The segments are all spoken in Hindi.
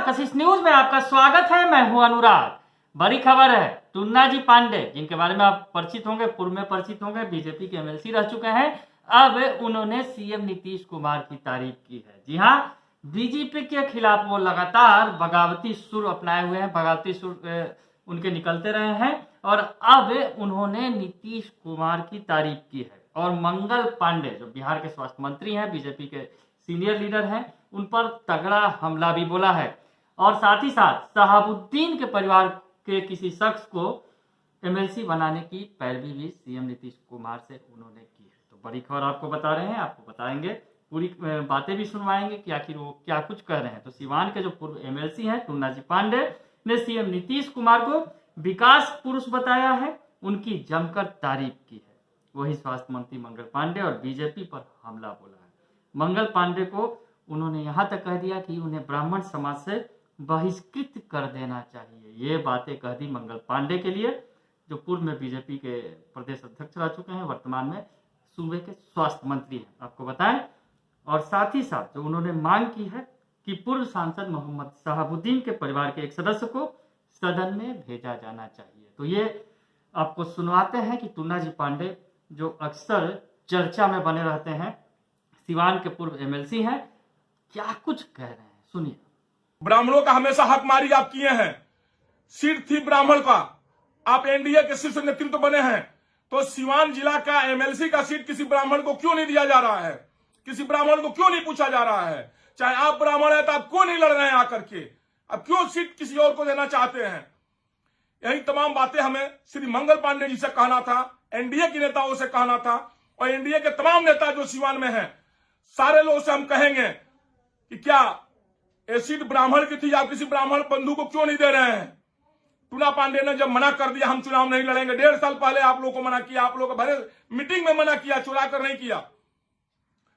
कशिश न्यूज में आपका स्वागत है। मैं हूं अनुराग। बड़ी खबर है, टुन्ना जी पांडे जिनके बारे में आप परिचित होंगे, पूर्व में परिचित होंगे, बीजेपी के एमएलसी रह चुके हैं। अब उन्होंने सीएम नीतीश कुमार की तारीफ की है। जी हां, बीजेपी के खिलाफ वो लगातार बगावती सुर अपनाए हुए हैं, बगावती सुर उनके निकलते रहे हैं और अब उन्होंने नीतीश कुमार की तारीफ की है। और मंगल पांडे जो बिहार के स्वास्थ्य मंत्री हैं, बीजेपी के सीनियर लीडर हैं, उन पर तगड़ा हमला भी बोला है। और साथ ही साथ शहाबुद्दीन के परिवार के किसी शख्स को एमएलसी बनाने की पैरवी भी सीएम नीतीश कुमार से उन्होंने की है। तो बड़ी खबर आपको बता रहे हैं, आपको बताएंगे, पूरी बातें भी सुनवाएंगे कि आखिर वो क्या कुछ कह रहे हैं। तो सिवान के जो पूर्व एमएलसी हैं टुन्ना जी पांडे ने सीएम नीतीश कुमार को विकास पुरुष बताया है, उनकी जमकर तारीफ की है। वही स्वास्थ्य मंत्री मंगल पांडे और बीजेपी पर हमला बोला है। मंगल पांडे को उन्होंने यहां तक कह दिया कि उन्हें ब्राह्मण समाज से बहिष्कृत कर देना चाहिए। ये बातें कह दी मंगल पांडे के लिए, जो पूर्व में बीजेपी के प्रदेश अध्यक्ष रह चुके हैं, वर्तमान में सूबे के स्वास्थ्य मंत्री हैं, आपको बताएं। और साथ ही साथ जो उन्होंने मांग की है कि पूर्व सांसद मोहम्मद शहाबुद्दीन के परिवार के एक सदस्य को सदन में भेजा जाना चाहिए। तो ये आपको सुनवाते हैं कि टुन्ना जी पांडे जो अक्सर चर्चा में बने रहते हैं, सिवान के पूर्व एमएलसी हैं, क्या कुछ कह रहे हैं, सुनिए। ब्राह्मणों का हमेशा हकमारी आप किए हैं। सीट थी ब्राह्मण का, आप एनडीए के शीर्ष नेतृत्व बने हैं, तो सिवान जिला का एमएलसी का सीट किसी ब्राह्मण को क्यों नहीं दिया जा रहा है? किसी ब्राह्मण को क्यों नहीं पूछा जा रहा है? चाहे आप ब्राह्मण है तो आप क्यों नहीं लड़ रहे हैं आकर के? अब क्यों सीट किसी और को देना चाहते हैं? यही तमाम बातें हमें श्री मंगल पांडे जी से कहना था, एनडीए के नेताओं से कहना था, और एनडीए के तमाम नेता जो सिवान में हैं, सारे लोगों से हम कहेंगे कि क्या ये सीट ब्राह्मण की थी, आप किसी ब्राह्मण बंधु को क्यों नहीं दे रहे हैं? टुन्ना पांडे ने जब मना कर दिया हम चुनाव नहीं लड़ेंगे, 1.5 साल पहले आप लोगों को मना किया, आप लोगों को भले मीटिंग में मना किया, चुरा कर नहीं किया।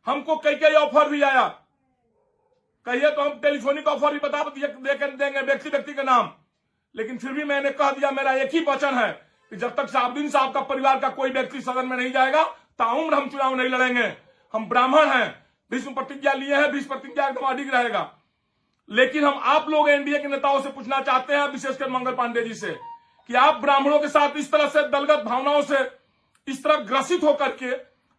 हमको कई ऑफर भी आया, कहिए तो हम टेलीफोनिक ऑफर भी बता देंगे व्यक्ति व्यक्ति का नाम, लेकिन फिर भी मैंने कह दिया, मेरा एक ही वचन है कि जब तक शहाबुद्दीन साहब का परिवार का कोई व्यक्ति सदन में नहीं जाएगा, ताउम्र हम चुनाव नहीं लड़ेंगे। हम ब्राह्मण हैं, भीष्म प्रतिज्ञा लिए हैं, भीष्म प्रतिज्ञा एकदम अडिग रहेगा। लेकिन हम आप लोग एनडीए के नेताओं से पूछना चाहते हैं, विशेषकर मंगल पांडे जी से, कि आप ब्राह्मणों के साथ इस तरह से दलगत भावनाओं से इस तरह ग्रसित होकर के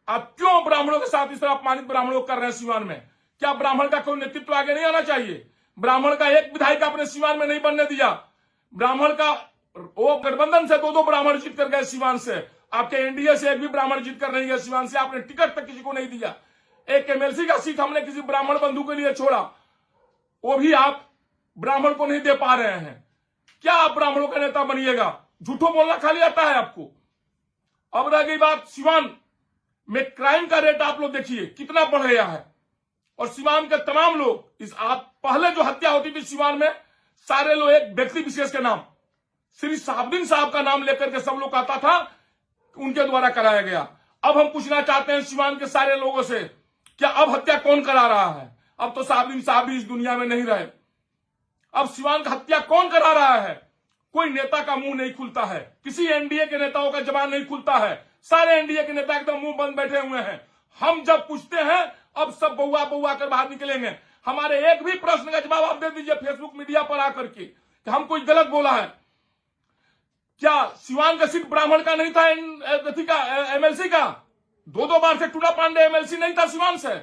आप क्यों ब्राह्मणों के साथ इस तरह अपमानित ब्राह्मणों कर रहे हैं सिवान में? क्या ब्राह्मण का कोई नेतृत्व आगे नहीं आना चाहिए? ब्राह्मण का एक विधायक आपने सिवान में नहीं बनने दिया। ब्राह्मण का वो गठबंधन से 2 ब्राह्मण जीत कर गए सिवान से, आपके एनडीए से एक भी ब्राह्मण जीत कर नहीं गए सिवान से, आपने टिकट तक किसी को नहीं दिया। एक एमएलसी का सीट हमने किसी ब्राह्मण बंधु के लिए छोड़ा, वो भी आप ब्राह्मण को नहीं दे पा रहे हैं। क्या आप ब्राह्मणों का नेता बनिएगा? झूठो बोलना खाली आता है आपको। अब रह गई बात सिवान में क्राइम का रेट, आप लोग देखिए कितना बढ़ गया है। और सिवान के तमाम लोग इस आप पहले जो हत्या होती थी सिवान में, सारे लोग एक व्यक्ति विशेष के नाम, श्री शहाबुद्दीन साहब का नाम लेकर के सब लोग कहता था उनके द्वारा कराया गया। अब हम पूछना चाहते हैं सिवान के सारे लोगों से, क्या अब हत्या कौन करा रहा है? अब तो शहाबुद्दीन साहब भी इस दुनिया में नहीं रहे। अब सिवान का हत्या कौन करा रहा है? कोई नेता का मुंह नहीं खुलता है, किसी एनडीए के नेताओं का जबान नहीं खुलता है। सारे एनडीए के नेता एकदम मुंह बंद बैठे हुए हैं। हम जब पूछते हैं अब सब बउआ बउआ कर बाहर निकलेंगे। हमारे एक भी प्रश्न का जवाब आप दे दीजिए फेसबुक मीडिया पर आकर के कि हम कोई गलत बोला है। क्या सिवान का सीट ब्राह्मण का नहीं था, एमएलसी का? 2 बार से टुन्ना पांडे एमएलसी नहीं था सिवान से,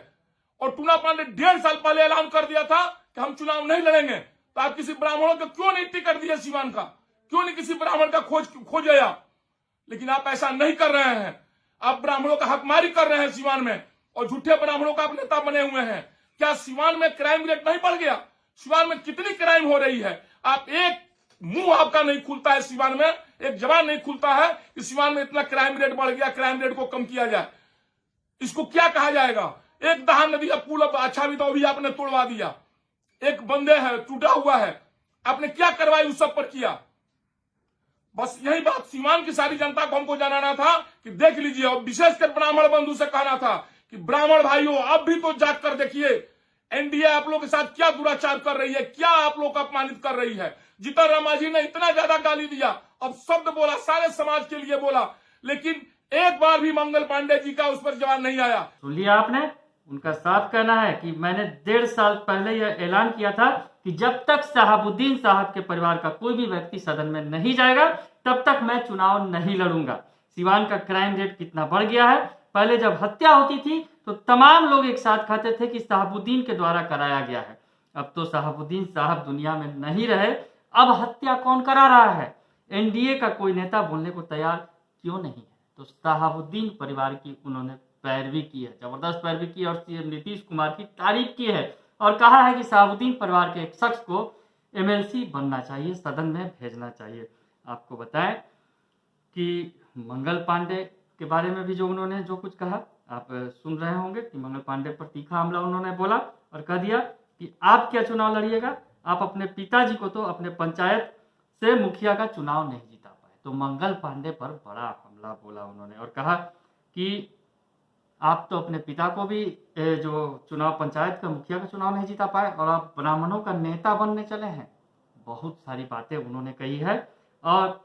और टुन्ना पांडे 1.5 साल पहले ऐलान कर दिया था कि हम चुनाव नहीं लड़ेंगे। तो आप किसी ब्राह्मणों को क्यों नहीं टिकट दिए सिवान का? क्यों नहीं किसी ब्राह्मण का खोज आया? लेकिन आप ऐसा नहीं कर रहे हैं। आप ब्राह्मणों का हकमारी कर रहे हैं सिवान में, और झूठे ब्राह्मणों का आप नेता बने हुए हैं। क्या सिवान में क्राइम रेट नहीं बढ़ गया? सिवान में कितनी क्राइम हो रही है? आप एक मुंह आपका नहीं खुलता है सिवान में, एक जबान नहीं खुलता है कि सिवान में इतना क्राइम रेट बढ़ गया, क्राइम रेट को कम किया जाए। इसको क्या कहा जाएगा? एक दहान नदी का पुल अच्छा भी तो भी आपने तोड़वा दिया। एक बंदे है टूटा हुआ है, आपने क्या कार्रवाई उस सब पर किया? बस यही बात सिवान की सारी जनता को हमको जनाना था कि देख लीजिए। और विशेषकर ब्राह्मण बंधु से कहना था कि ब्राह्मण भाइयों अब भी तो जाग कर देखिए, एनडीए आप लोग के साथ क्या दुराचार कर रही है, क्या आप लोग को अपमानित कर रही है। जीतन राम मांझी ने इतना ज्यादा गाली दिया, अब शब्द बोला, सारे समाज के लिए बोला, लेकिन एक बार भी मंगल पांडे जी का उस पर जवाब नहीं आया। सुन लिया आपने, उनका साफ कहना है कि मैंने 1.5 साल पहले यह ऐलान किया था कि जब तक शहाबुद्दीन साहब के परिवार का कोई भी व्यक्ति सदन में नहीं जाएगा तब तक मैं चुनाव नहीं लड़ूंगा। सिवान का क्राइम रेट कितना बढ़ गया है। पहले जब हत्या होती थी तो तमाम लोग एक साथ कहते थे कि शहाबुद्दीन के द्वारा कराया गया है। अब तो शहाबुद्दीन साहब दुनिया में नहीं रहे, अब हत्या कौन करा रहा है? एनडीए का कोई नेता बोलने को तैयार क्यों नहीं है? तो शहाबुद्दीन परिवार की उन्होंने पैरवी की है, जबरदस्त पैरवी की और सीएम नीतीश कुमार की तारीफ की है और कहा है कि शहाबुद्दीन परिवार के एक शख्स को एमएलसी बनना चाहिए, सदन में भेजना चाहिए। आपको बताएं कि मंगल पांडे के बारे में भी जो उन्होंने जो कुछ कहा आप सुन रहे होंगे कि मंगल पांडे पर तीखा हमला उन्होंने बोला और कह दिया कि आप क्या चुनाव लड़िएगा, आप अपने पिताजी को तो अपने पंचायत से मुखिया का चुनाव नहीं जीता पाए। तो मंगल पांडे पर बड़ा हमला बोला उन्होंने और कहा कि आप तो अपने पिता को भी जो चुनाव पंचायत का मुखिया का चुनाव नहीं जीता पाए और आप ब्राह्मणों का नेता बनने चले हैं। बहुत सारी बातें उन्होंने कही है और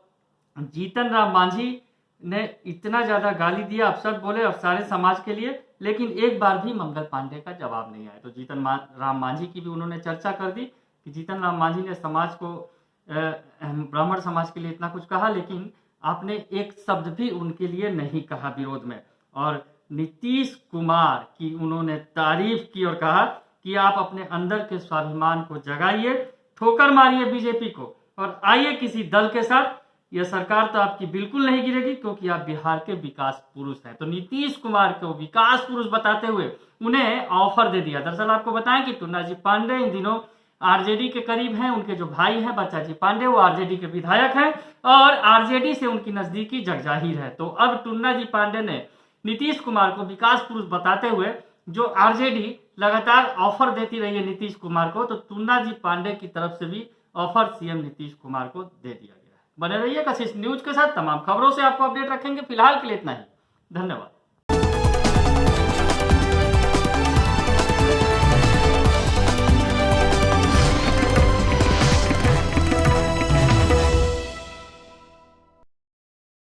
जीतन राम मांझी ने इतना ज्यादा गाली दिया, अपशब्द बोले और सारे समाज के लिए, लेकिन एक बार भी मंगल पांडे का जवाब नहीं आया। तो जीतन राम मांझी की भी उन्होंने चर्चा कर दी कि जीतन राम मांझी ने समाज को ब्राह्मण समाज के लिए इतना कुछ कहा, लेकिन आपने एक शब्द भी उनके लिए नहीं कहा विरोध में। और नीतीश कुमार की उन्होंने तारीफ की और कहा कि आप अपने अंदर के स्वाभिमान को जगाइए, ठोकर मारिए बीजेपी को और आइए किसी दल के साथ। यह सरकार तो आपकी बिल्कुल नहीं गिरेगी क्योंकि आप बिहार के विकास पुरुष हैं। तो नीतीश कुमार को विकास पुरुष बताते हुए उन्हें ऑफर दे दिया। दरअसल आपको बताएं कि टुन्ना जी पांडे इन दिनों आरजेडी के करीब हैं। उनके जो भाई हैं बच्चा जी पांडे वो आरजेडी के विधायक हैं और आरजेडी से उनकी नजदीकी जगजाहिर है। तो अब टुन्ना जी पांडे ने नीतीश कुमार को विकास पुरुष बताते हुए जो आरजेडी लगातार ऑफर देती रही है नीतीश कुमार को, तो टुन्ना जी पांडे की तरफ से भी ऑफर सीएम नीतीश कुमार को दे दिया गया है। बने रहिए कशिश न्यूज के साथ, तमाम खबरों से आपको अपडेट रखेंगे। फिलहाल के लिए इतना ही, धन्यवाद।